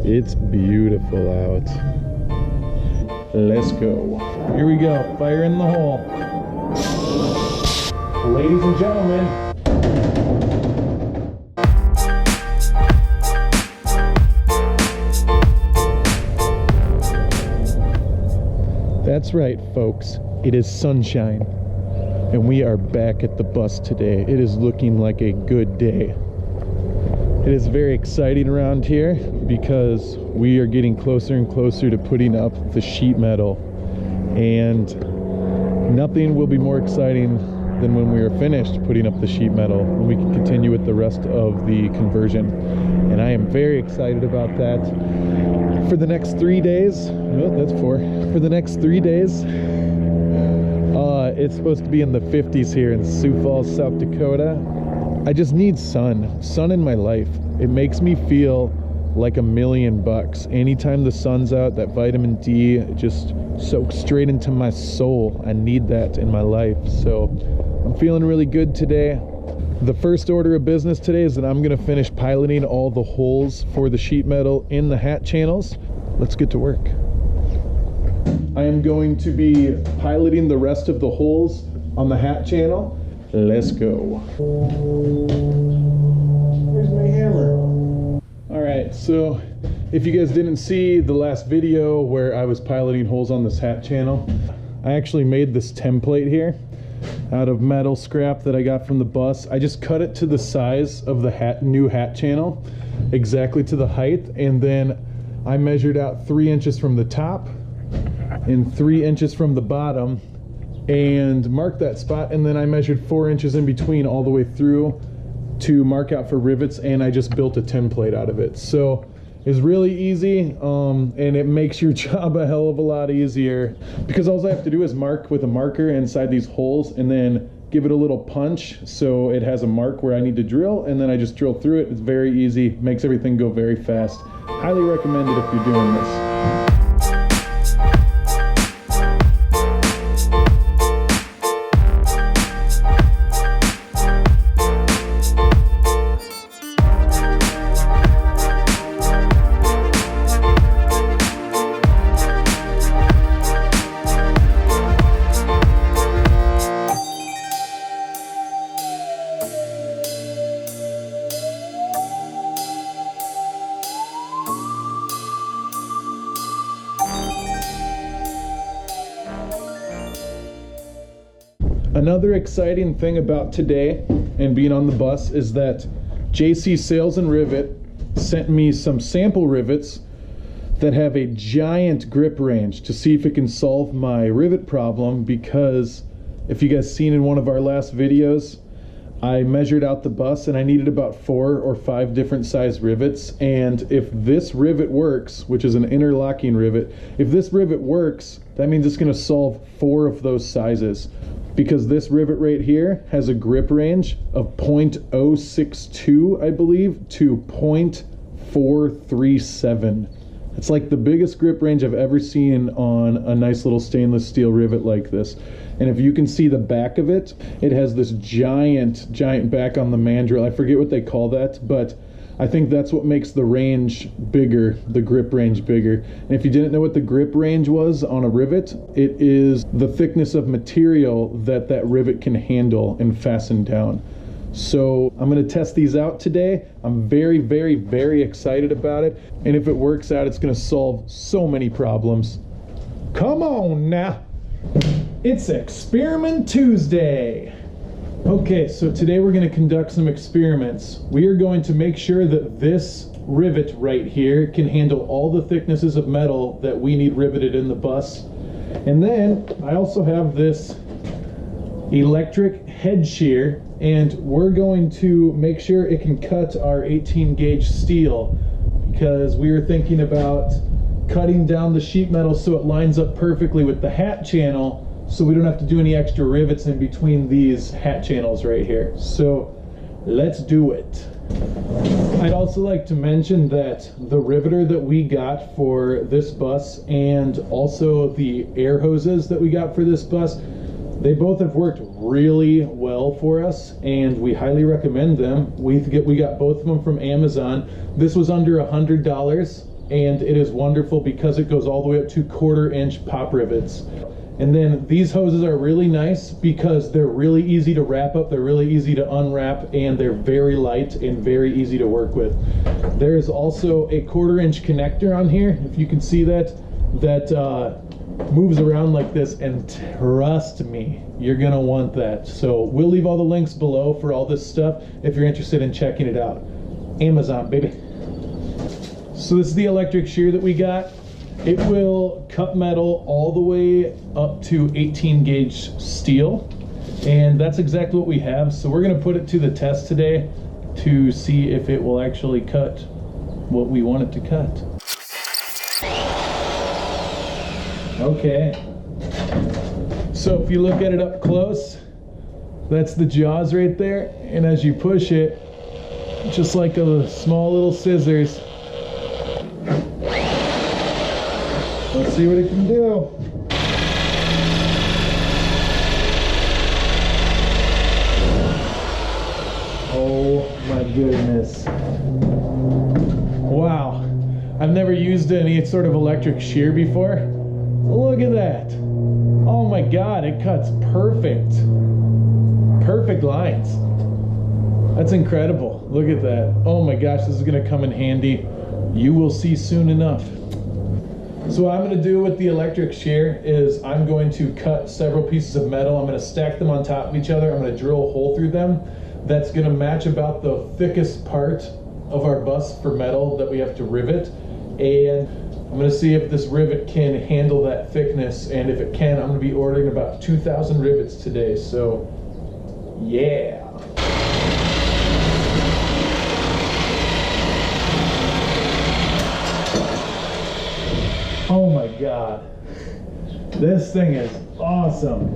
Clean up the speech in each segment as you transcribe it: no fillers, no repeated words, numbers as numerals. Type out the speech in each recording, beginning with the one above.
It's beautiful out. Let's go. Here we go. Fire in the hole. Ladies and gentlemen. That's right, folks. It is sunshine. And we are back at the bus today. It is looking like a good day. It is very exciting around here because we are getting closer and closer to putting up the sheet metal. And nothing will be more exciting than when we are finished putting up the sheet metal and we can continue with the rest of the conversion. And I am very excited about that. For the next 3 days, no, that's 4. For the next 3 days, it's supposed to be in the 50s here in Sioux Falls, South Dakota. I just need sun in my life. It makes me feel like $1,000,000. Anytime the sun's out, that vitamin D just soaks straight into my soul. I need that in my life. So I'm feeling really good today. The first order of business today is that I'm gonna finish piloting all the holes for the sheet metal in the hat channels. Let's get to work. I am going to be piloting the rest of the holes on the hat channel. Let's go. Where's my hammer? All right, so if you guys didn't see the last video where I was piloting holes on this hat channel, I actually made this template here out of metal scrap that I got from the bus. I just cut it to the size of the new hat channel, exactly to the height, and then I measured out 3 inches from the top and 3 inches from the bottom and marked that spot, and then I measured 4 inches in between all the way through to mark out for rivets, and I just built a template out of it. So it's really easy, and it makes your job a hell of a lot easier because all I have to do is mark with a marker inside these holes and then give it a little punch so it has a mark where I need to drill, and then I just drill through it. It's very easy, makes everything go very fast. Highly recommend it if you're doing this. Another exciting thing about today and being on the bus is that JC Sales and Rivet sent me some sample rivets that have a giant grip range to see if it can solve my rivet problem, because if you guys seen in one of our last videos, I measured out the bus and I needed about 4 or 5 different size rivets, and if this rivet works, which is an interlocking rivet, if this rivet works, that means it's going to solve 4 of those sizes. Because this rivet right here has a grip range of 0.062, I believe, to 0.437. It's like the biggest grip range I've ever seen on a nice little stainless steel rivet like this. And if you can see the back of it, it has this giant back on the mandrel. I forget what they call that, but I think that's what makes the range bigger, the grip range bigger. And if you didn't know what the grip range was on a rivet, it is the thickness of material that that rivet can handle and fasten down. So I'm going to test these out today. I'm very, very, very excited about it. And if it works out, it's going to solve so many problems. Come on now. It's Experiment Tuesday. Okay, so today we're going to conduct some experiments. We are going to make sure that this rivet right here can handle all the thicknesses of metal that we need riveted in the bus. And then I also have this electric head shear, and we're going to make sure it can cut our 18 gauge steel, because we were thinking about cutting down the sheet metal so it lines up perfectly with the hat channel, so we don't have to do any extra rivets in between these hat channels right here. So let's do it. I'd also like to mention that the riveter that we got for this bus and also the air hoses that we got for this bus, they both have worked really well for us and we highly recommend them. We got both of them from Amazon. This was under $100 and it is wonderful because it goes all the way up to 1/4 inch pop rivets. And then these hoses are really nice because they're really easy to wrap up, they're really easy to unwrap, and they're very light and very easy to work with. There is also a 1/4 inch connector on here, if you can see that moves around like this, and trust me, you're gonna want that. So we'll leave all the links below for all this stuff if you're interested in checking it out. Amazon, baby. So this is the electric shear that we got. It will cut metal all the way up to 18 gauge steel, and that's exactly what we have. So we're going to put it to the test today to see if it will actually cut what we want it to cut. Okay, so if you look at it up close, that's the jaws right there, and as you push it, just like a small little scissors, let's see what it can do. Oh my goodness. Wow. I've never used any sort of electric shear before. Look at that. Oh my God, it cuts perfect. Perfect lines. That's incredible. Look at that. Oh my gosh, this is gonna come in handy. You will see soon enough. So what I'm going to do with the electric shear is I'm going to cut several pieces of metal. I'm going to stack them on top of each other. I'm going to drill a hole through them that's going to match about the thickest part of our bus for metal that we have to rivet. And I'm going to see if this rivet can handle that thickness, and if it can, I'm going to be ordering about 2,000 rivets today. So yeah. Oh my God, this thing is awesome.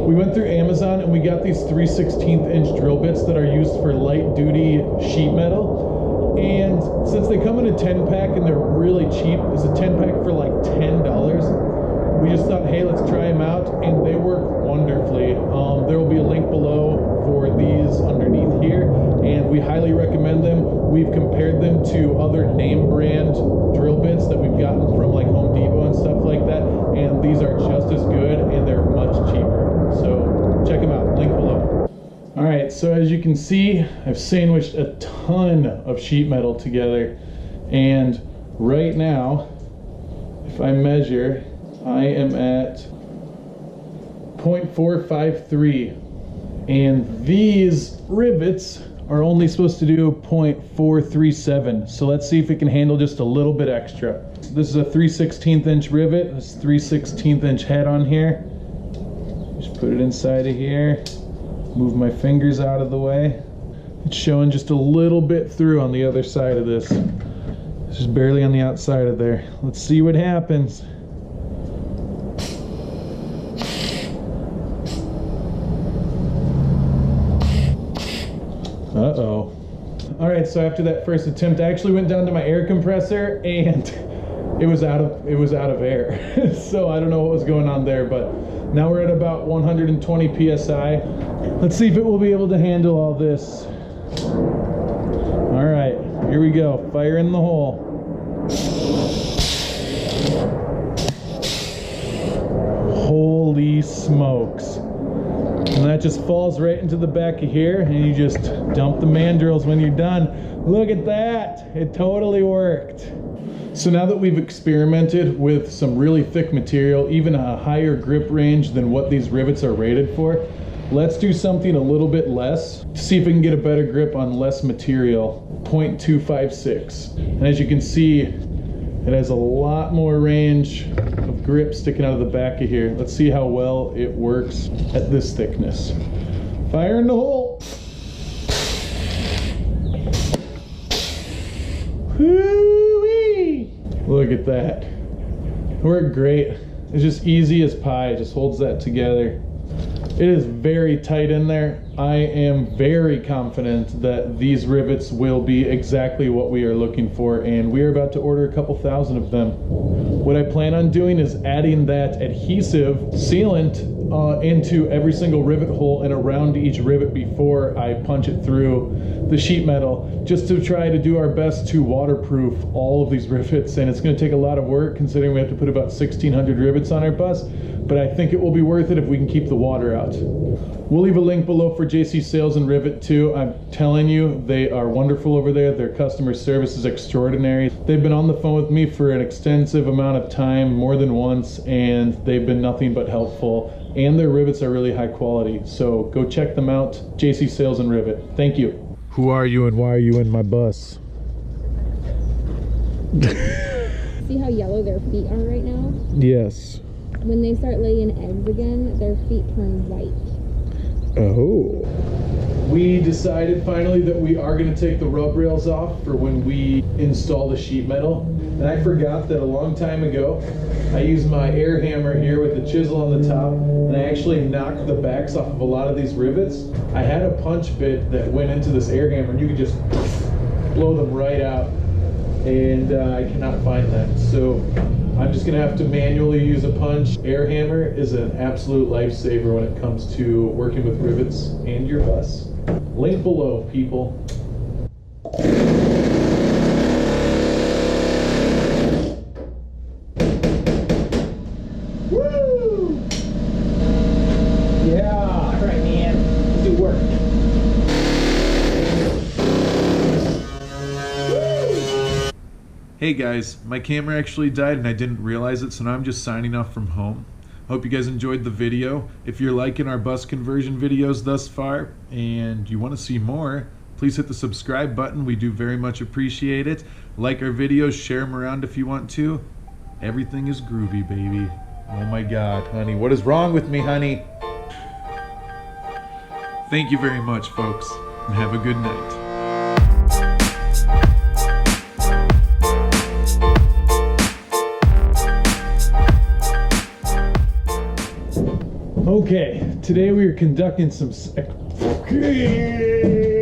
We went through Amazon and we got these 3/16 inch drill bits that are used for light duty sheet metal. And since they come in a 10 pack and they're really cheap, it's a 10 pack for like $10. We just thought, hey, let's try them out, and they work wonderfully. There will be a link below for these underneath here, and we highly recommend them. We've compared them to other name brand drill bits that we've gotten from like Home Depot and stuff like that, and these are just as good and they're much cheaper. So check them out, link below. All right, so as you can see, I've sandwiched a ton of sheet metal together, and right now, if I measure, I am at 0.453, and these rivets are only supposed to do 0.437. So let's see if it can handle just a little bit extra. This is a 3/16 inch rivet. This 3/16 inch head on here. Just put it inside of here. Move my fingers out of the way. It's showing just a little bit through on the other side of this. It's just barely on the outside of there. Let's see what happens. Uh-oh. All right, so after that first attempt, I actually went down to my air compressor and it was out of air. So I don't know what was going on there, but now we're at about 120 PSI. Let's see if it will be able to handle all this. All right, here we go. Fire in the hole. Holy smokes. And that just falls right into the back of here, and you just dump the mandrels when you're done. Look at that, it totally worked. So now that we've experimented with some really thick material, even a higher grip range than what these rivets are rated for, let's do something a little bit less to see if we can get a better grip on less material. 0.256. And as you can see, it has a lot more range of grip sticking out of the back of here. Let's see how well it works at this thickness. Fire in the hole. Whoo-wee! Look at that. It worked great. It's just easy as pie. It just holds that together. It is very tight in there. I am very confident that these rivets will be exactly what we are looking for, and we are about to order a couple thousand of them. What I plan on doing is adding that adhesive sealant into every single rivet hole and around each rivet before I punch it through the sheet metal, just to try to do our best to waterproof all of these rivets. And it's going to take a lot of work considering we have to put about 1,600 rivets on our bus, but I think it will be worth it if we can keep the water out. We'll leave a link below for JC Sales and Rivet too. I'm telling you, they are wonderful over there. Their customer service is extraordinary. They've been on the phone with me for an extensive amount of time, more than once, and they've been nothing but helpful. And their rivets are really high quality. So go check them out, JC Sales and Rivet. Thank you. Who are you and why are you in my bus? See how yellow their feet are right now? Yes. When they start laying eggs again, their feet turn white. Oh. We decided finally that we are going to take the rub rails off for when we install the sheet metal. And I forgot that a long time ago, I used my air hammer here with the chisel on the top, and I actually knocked the backs off of a lot of these rivets. I had a punch bit that went into this air hammer, and you could just blow them right out. And I cannot find that. So I'm just gonna have to manually use a punch. Air hammer is an absolute lifesaver when it comes to working with rivets and your bus. Link below, people. Woo! Yeah! All right, man. Let's do work. Hey guys, my camera actually died and I didn't realize it, so now I'm just signing off from home. Hope you guys enjoyed the video. If you're liking our bus conversion videos thus far and you want to see more, please hit the subscribe button. We do very much appreciate it. Like our videos, share them around if you want to. Everything is groovy, baby. Oh my God, honey. What is wrong with me, honey? Thank you very much, folks, and have a good night. Okay, today we are conducting some... Okay.